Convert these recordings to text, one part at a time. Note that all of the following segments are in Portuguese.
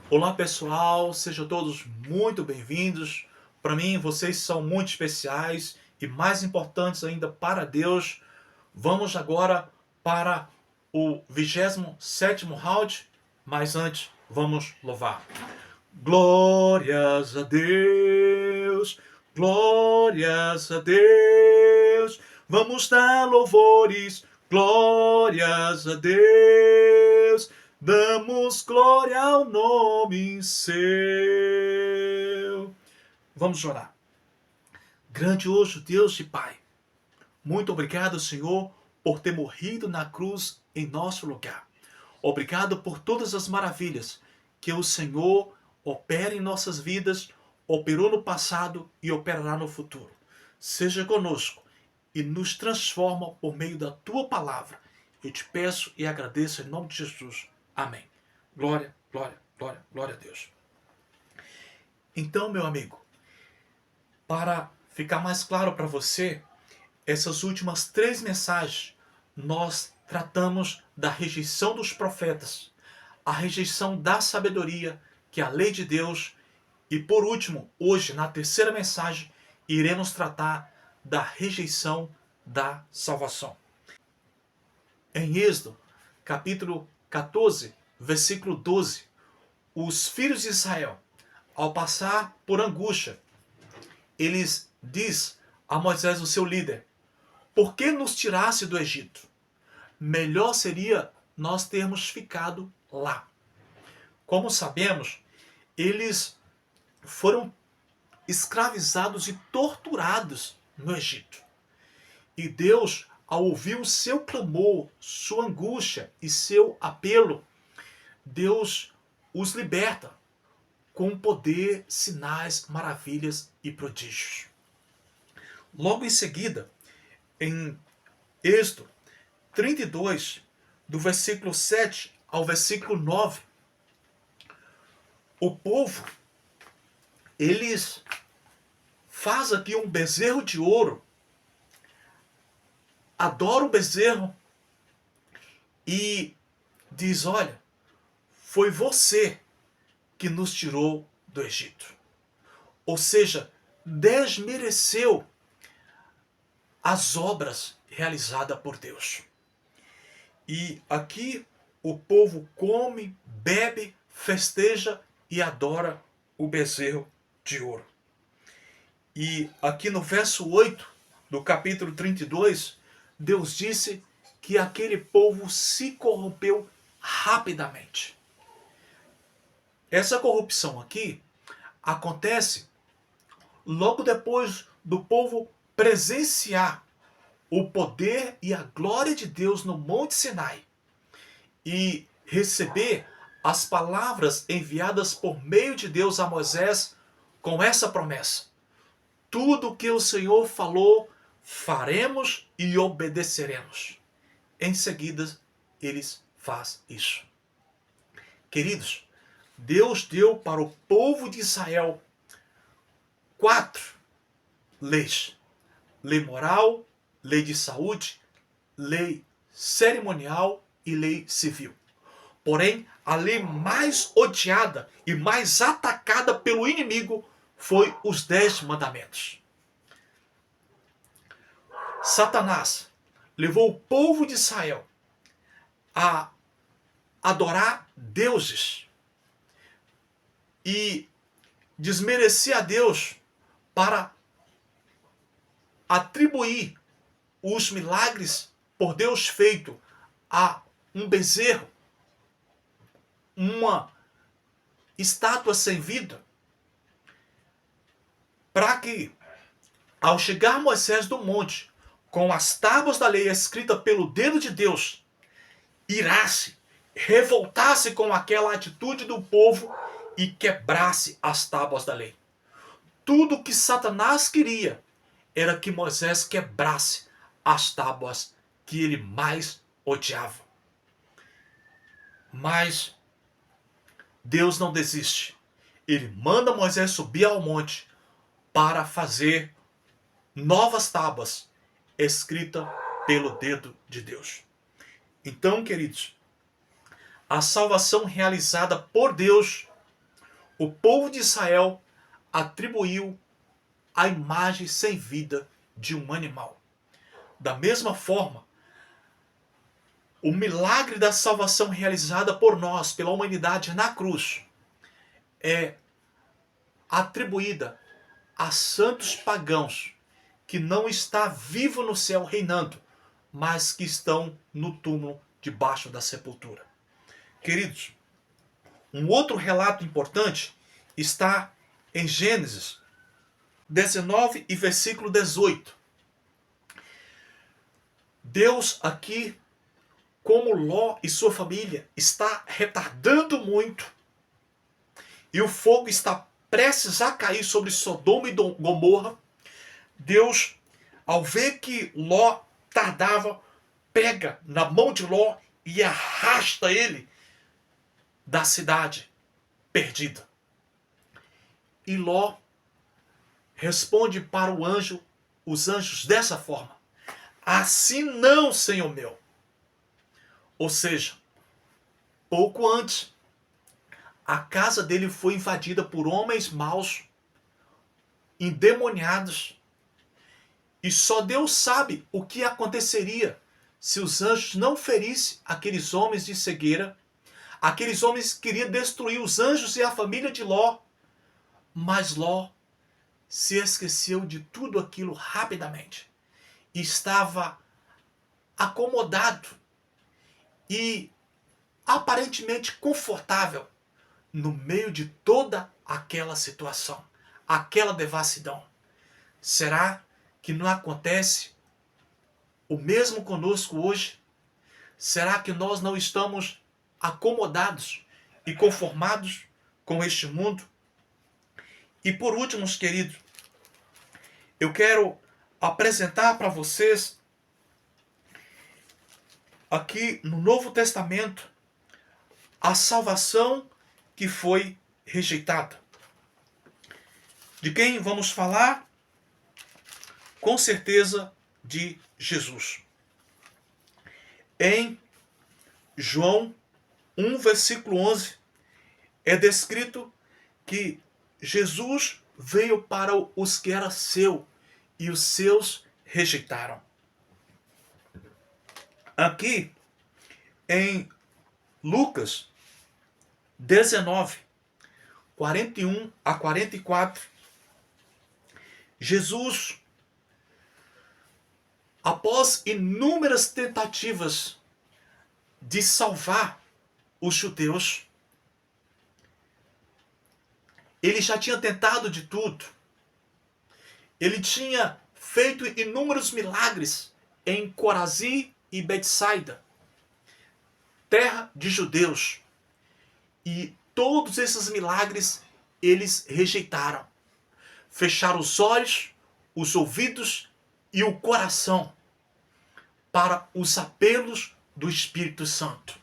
Olá pessoal, sejam todos muito bem-vindos. Para mim, vocês são muito especiais e mais importantes ainda para Deus. Vamos agora para o 27º round, mas antes vamos louvar. Glórias a Deus, glórias a Deus. Vamos dar louvores, glórias a Deus. Damos glória ao nome seu. Vamos orar. Grandioso Deus e Pai, muito obrigado, Senhor, por ter morrido na cruz em nosso lugar. Obrigado por todas as maravilhas que o Senhor opera em nossas vidas, operou no passado e operará no futuro. Seja conosco e nos transforma por meio da Tua palavra. Eu te peço e agradeço em nome de Jesus. Amém. Glória, glória, glória, glória a Deus. Então, meu amigo, para ficar mais claro para você, essas últimas 3 mensagens nós tratamos da rejeição dos profetas, a rejeição da sabedoria, que é a lei de Deus, e por último, hoje, na terceira mensagem, iremos tratar da rejeição da salvação. Em Êxodo, capítulo 14, versículo 12, os filhos de Israel, ao passar por angústia, eles diz a Moisés, o seu líder: por que nos tirasse do Egito? Melhor seria nós termos ficado lá. Como sabemos, eles foram escravizados e torturados no Egito. E Deus, ao ouvir o seu clamor, sua angústia e seu apelo, Deus os liberta com poder, sinais, maravilhas e prodígios. Logo em seguida, em Êxodo 32, do versículo 7 ao versículo 9, o povo, eles faz aqui um bezerro de ouro, adora o bezerro e diz: olha, foi você que nos tirou do Egito. Ou seja, desmereceu as obras realizadas por Deus. E aqui o povo come, bebe, festeja e adora o bezerro de ouro. E aqui no verso 8 do capítulo 32, Deus disse que aquele povo se corrompeu rapidamente. Essa corrupção aqui acontece logo depois do povo presenciar o poder e a glória de Deus no Monte Sinai e receber as palavras enviadas por meio de Deus a Moisés com essa promessa: tudo que o Senhor falou, faremos e obedeceremos. Em seguida, eles fazem isso. Queridos, Deus deu para o povo de Israel 4 leis: lei moral, lei de saúde, lei cerimonial e lei civil. Porém, a lei mais odiada e mais atacada pelo inimigo foi os 10 mandamentos. Satanás levou o povo de Israel a adorar deuses e desmerecer a Deus para atribuir os milagres por Deus feito a um bezerro, uma estátua sem vida, para que, ao chegar Moisés do monte, com as tábuas da lei escrita pelo dedo de Deus, irasse, revoltasse com aquela atitude do povo e quebrasse as tábuas da lei. Tudo que Satanás queria era que Moisés quebrasse as tábuas que ele mais odiava. Mas Deus não desiste. Ele manda Moisés subir ao monte para fazer novas tábuas escritas pelo dedo de Deus. Então, queridos, a salvação realizada por Deus o povo de Israel atribuiu a imagem sem vida de um animal. Da mesma forma, o milagre da salvação realizada por nós, pela humanidade na cruz, é atribuída a santos pagãos que não está vivo no céu reinando, mas que estão no túmulo debaixo da sepultura. Queridos, um outro relato importante está em Gênesis 19 e versículo 18. Deus aqui, como Ló e sua família, está retardando muito e o fogo está prestes a cair sobre Sodoma e Gomorra. Deus, ao ver que Ló tardava, pega na mão de Ló e arrasta ele da cidade perdida. E Ló responde para os anjos dessa forma: assim não, Senhor meu. Ou seja, pouco antes, a casa dele foi invadida por homens maus, endemoniados, e só Deus sabe o que aconteceria se os anjos não ferissem aqueles homens de cegueira. Aqueles homens queriam destruir os anjos e a família de Ló, mas Ló se esqueceu de tudo aquilo rapidamente. Estava acomodado e aparentemente confortável no meio de toda aquela situação, aquela devassidão. Será que não acontece o mesmo conosco hoje? Será que nós não estamos acomodados e conformados com este mundo? E por último, queridos, eu quero apresentar para vocês aqui no Novo Testamento a salvação que foi rejeitada. De quem vamos falar? Com certeza de Jesus. Em João 1, versículo 11, é descrito que Jesus veio para os que era seu e os seus rejeitaram. Aqui em Lucas 19, 41 a 44, Jesus, após inúmeras tentativas de salvar os judeus, ele já tinha tentado de tudo. Ele tinha feito inúmeros milagres em Corazim e Betsaida, terra de judeus. E todos esses milagres eles rejeitaram. Fecharam os olhos, os ouvidos e o coração para os apelos do Espírito Santo.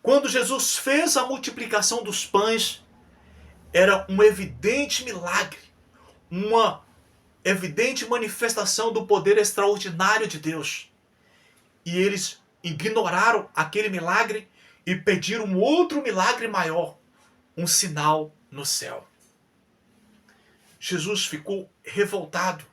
Quando Jesus fez a multiplicação dos pães, era um evidente milagre, uma evidente manifestação do poder extraordinário de Deus. E eles ignoraram aquele milagre e pediram um outro milagre maior, um sinal no céu. Jesus ficou revoltado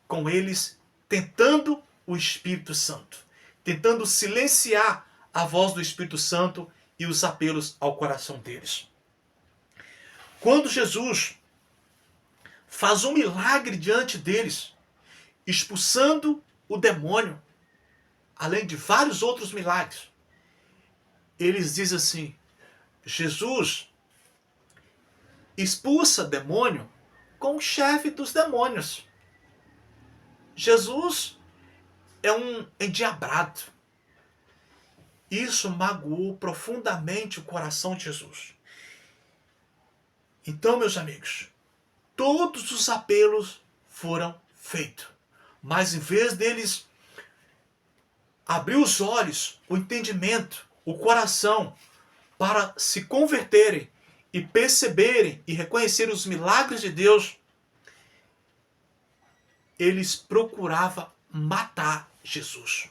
com eles, tentando o Espírito Santo, tentando silenciar a voz do Espírito Santo e os apelos ao coração deles. Quando Jesus faz um milagre diante deles, expulsando o demônio, além de vários outros milagres, eles dizem assim: Jesus expulsa demônio com o chefe dos demônios. Jesus é um endiabrado. Isso magoou profundamente o coração de Jesus. Então, meus amigos, todos os apelos foram feitos. Mas em vez deles abrir os olhos, o entendimento, o coração, para se converterem e perceberem e reconhecerem os milagres de Deus, eles procuravam matar Jesus.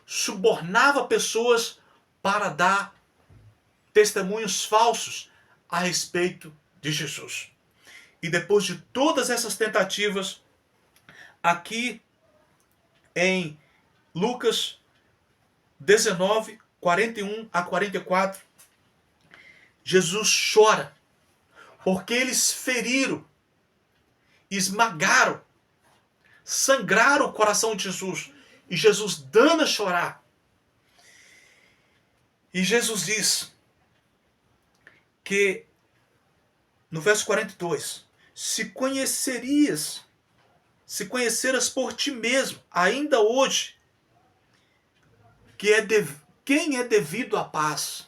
Subornava pessoas para dar testemunhos falsos a respeito de Jesus. E depois de todas essas tentativas, aqui em Lucas 19, 41 a 44, Jesus chora, porque eles feriram, esmagaram, sangraram o coração de Jesus. E Jesus dando a chorar. E Jesus diz que, no verso 42, se conheceras por ti mesmo, ainda hoje, quem é devido à paz,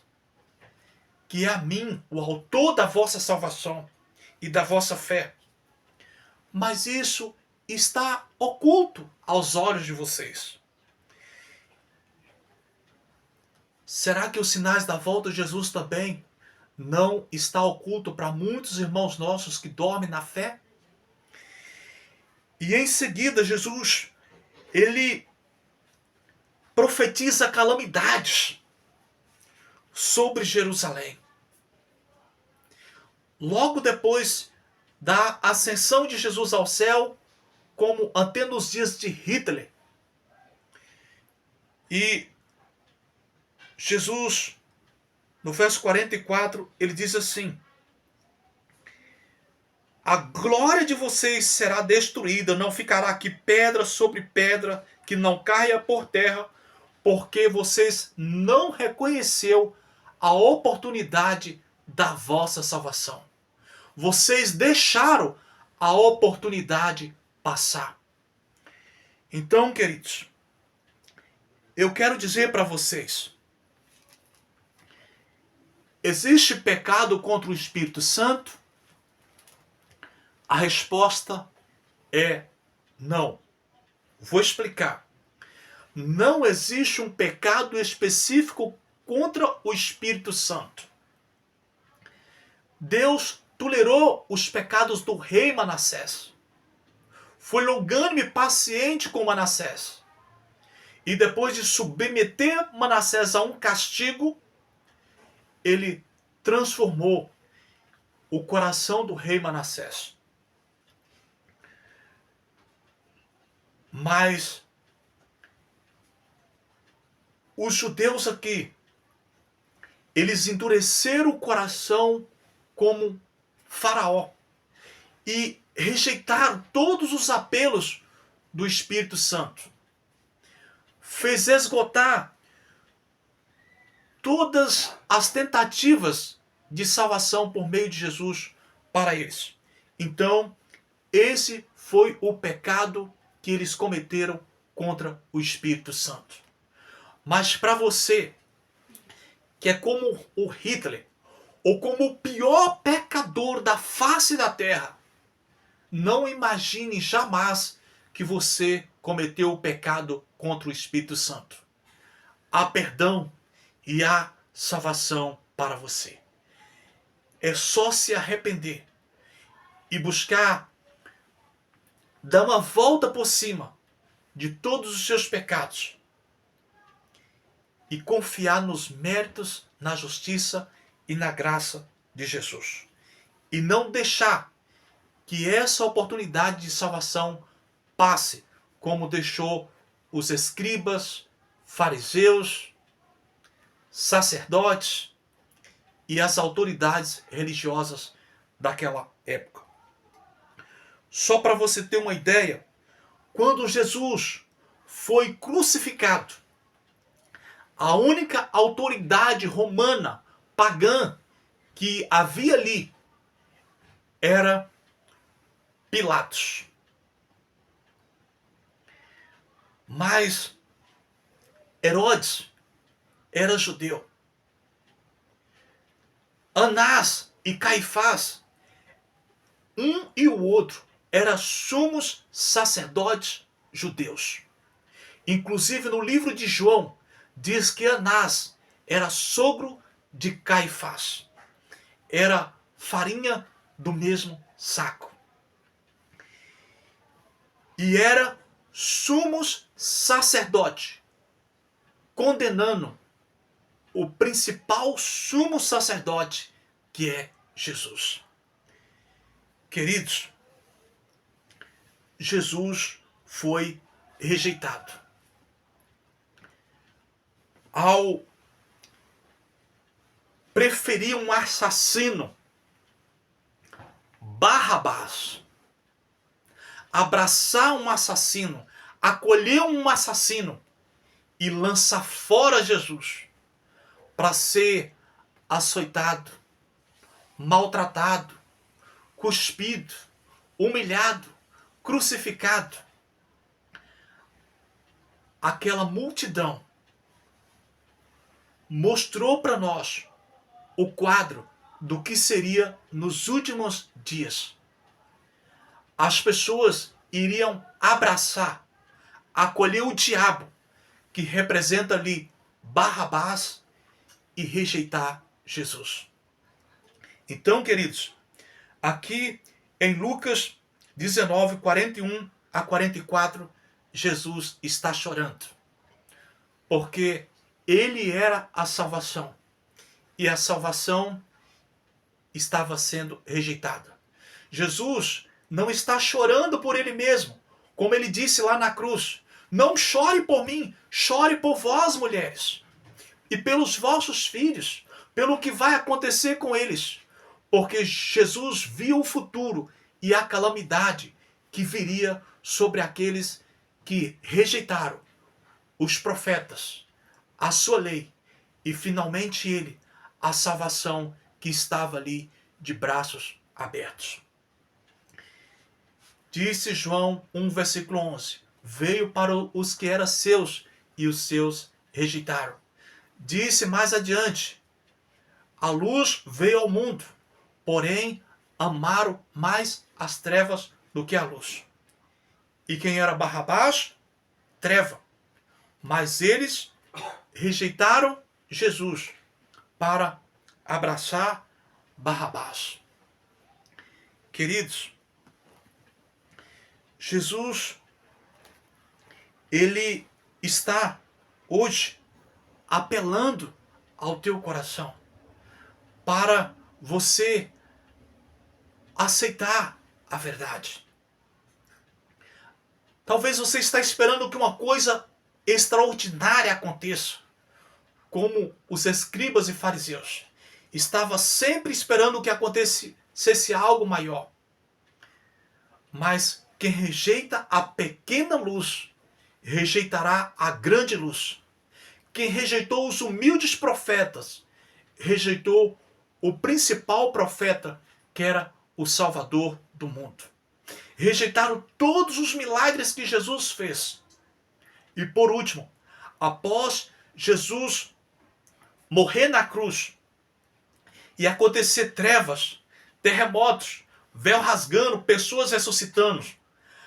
que é a mim, o autor da vossa salvação e da vossa fé. Mas isso está oculto aos olhos de vocês. Será que os sinais da volta de Jesus também não está oculto para muitos irmãos nossos que dormem na fé? E em seguida Jesus, ele profetiza calamidades sobre Jerusalém. Logo depois da ascensão de Jesus ao céu, como até nos dias de Hitler. E Jesus, no verso 44, ele diz assim: a glória de vocês será destruída, não ficará aqui pedra sobre pedra que não caia por terra, porque vocês não reconheceu a oportunidade da vossa salvação. Vocês deixaram a oportunidade passar. Então, queridos, eu quero dizer para vocês, existe pecado contra o Espírito Santo? A resposta é não. Vou explicar. Não existe um pecado específico contra o Espírito Santo. Deus tolerou os pecados do rei Manassés. Foi longânime e paciente com Manassés. E depois de submeter Manassés a um castigo, ele transformou o coração do rei Manassés. Mas os judeus aqui, eles endureceram o coração como Faraó e rejeitaram todos os apelos do Espírito Santo. Fez esgotar todas as tentativas de salvação por meio de Jesus para eles. Então, esse foi o pecado que eles cometeram contra o Espírito Santo. Mas para você, que é como o Hitler, ou como o pior pecador da face da terra, não imagine jamais que você cometeu o pecado contra o Espírito Santo. Há perdão e há salvação para você. É só se arrepender e buscar dar uma volta por cima de todos os seus pecados e confiar nos méritos, na justiça e na graça de Jesus. E não deixar que essa oportunidade de salvação passe, como deixou os escribas, fariseus, sacerdotes e as autoridades religiosas daquela época. Só para você ter uma ideia, quando Jesus foi crucificado, a única autoridade romana, pagã, que havia ali era Pilatos. Mas Herodes era judeu. Anás e Caifás, um e o outro, eram sumos sacerdotes judeus. Inclusive no livro de João, diz que Anás era sogro de Caifás. Era farinha do mesmo saco. E era sumos sacerdote, condenando o principal sumo sacerdote, que é Jesus. Queridos, Jesus foi rejeitado. Ao preferir um assassino, Barrabás, abraçar um assassino, acolher um assassino e lançar fora Jesus para ser açoitado, maltratado, cuspido, humilhado, crucificado. Aquela multidão mostrou para nós o quadro do que seria nos últimos dias. As pessoas iriam abraçar, acolher o diabo, que representa ali Barrabás, e rejeitar Jesus. Então, queridos, aqui em Lucas 19, 41 a 44, Jesus está chorando, porque ele era a salvação, e a salvação estava sendo rejeitada. Jesus não está chorando por ele mesmo, como ele disse lá na cruz: não chore por mim, chore por vós, mulheres, e pelos vossos filhos, pelo que vai acontecer com eles, porque Jesus viu o futuro e a calamidade que viria sobre aqueles que rejeitaram os profetas, a sua lei, e finalmente ele, a salvação que estava ali de braços abertos. Disse João 1, versículo 11, veio para os que eram seus, e os seus rejeitaram. Disse mais adiante, a luz veio ao mundo, porém amaram mais as trevas do que a luz. E quem era Barrabás? Treva. Mas eles rejeitaram Jesus para abraçar Barrabás. Queridos, Jesus, ele está hoje apelando ao teu coração para você aceitar a verdade. Talvez você está esperando que uma coisa extraordinária aconteça, como os escribas e fariseus. Estava sempre esperando que acontecesse algo maior. Mas quem rejeita a pequena luz, rejeitará a grande luz. Quem rejeitou os humildes profetas, rejeitou o principal profeta, que era o Salvador do mundo. Rejeitaram todos os milagres que Jesus fez. E por último, após Jesus morrer na cruz e acontecer trevas, terremotos, véu rasgando, pessoas ressuscitando,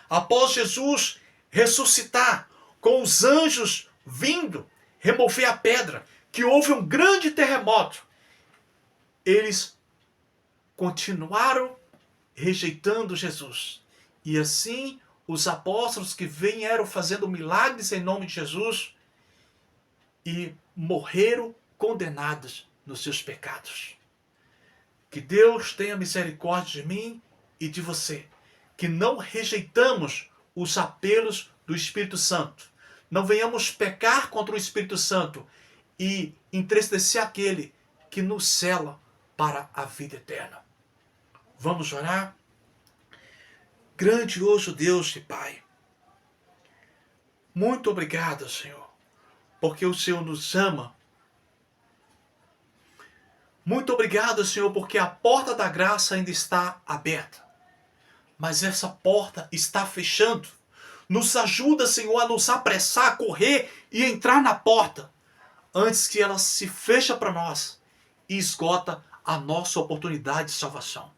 após Jesus ressuscitar, com os anjos vindo remover a pedra, que houve um grande terremoto, eles continuaram rejeitando Jesus. E assim, os apóstolos que vieram fazendo milagres em nome de Jesus e morreram condenados nos seus pecados. Que Deus tenha misericórdia de mim e de você, que não rejeitamos os apelos do Espírito Santo. Não venhamos pecar contra o Espírito Santo e entristecer aquele que nos sela para a vida eterna. Vamos orar? Grandioso Deus e Pai, muito obrigado, Senhor, porque o Senhor nos ama. Muito obrigado, Senhor, porque a porta da graça ainda está aberta. Mas essa porta está fechando. Nos ajuda, Senhor, a nos apressar, a correr e entrar na porta, antes que ela se feche para nós e esgota a nossa oportunidade de salvação.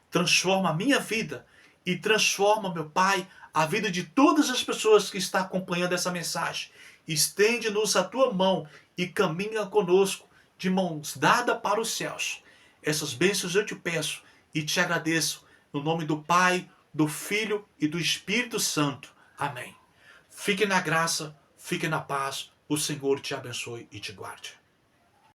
Transforma a minha vida e transforma, meu Pai, a vida de todas as pessoas que estão acompanhando essa mensagem. Estende-nos a tua mão e caminha conosco de mãos dadas para os céus. Essas bênçãos eu te peço e te agradeço no nome do Pai, do Filho e do Espírito Santo. Amém. Fique na graça, fique na paz. O Senhor te abençoe e te guarde.